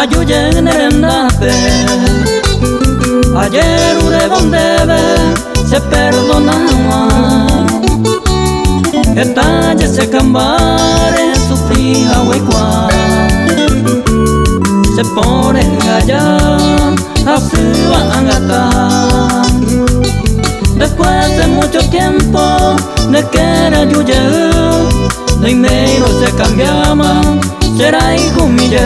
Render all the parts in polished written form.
ayuye nerendape. Ayer ure bondebe se perdonaba. Etalle se cambare sufría huecuá. Se pone allá a su angata. Después de mucho tiempo de que era yuye, de medio se cambiaba, será hijo mío.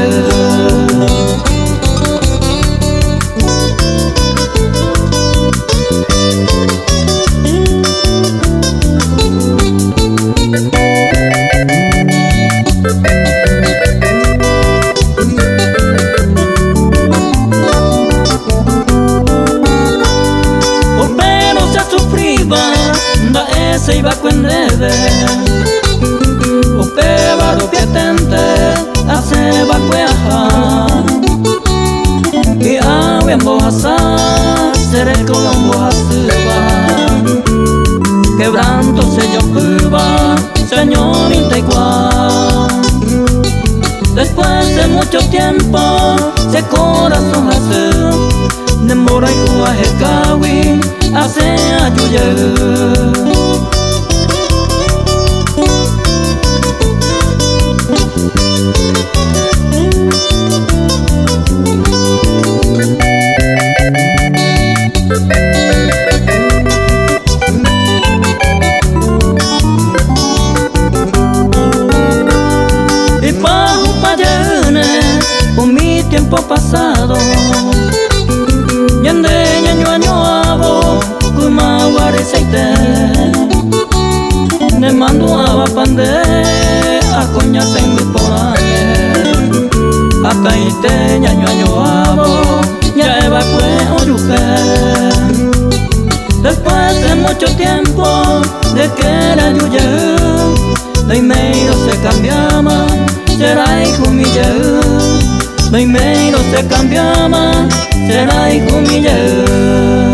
Se iba con debe Ope baro pietente Hace bacueja Y agua en bojaza Seré el colombo hasuba Quebranto se yo cuba Señorita igual. Después de mucho tiempo Se corazón hace Demora y juaje kawi Hace ayuye. Con mi tiempo pasado Yande ñaño añoabo Kuma guariseite Ne mando a pande A coña tengo porane Hasta ite ñaño añoabo Ya evacué orupe. Después de mucho tiempo De que era yuye De medio se cambiaba Será hijo mío. De medio se cambiaba, será hijo mío.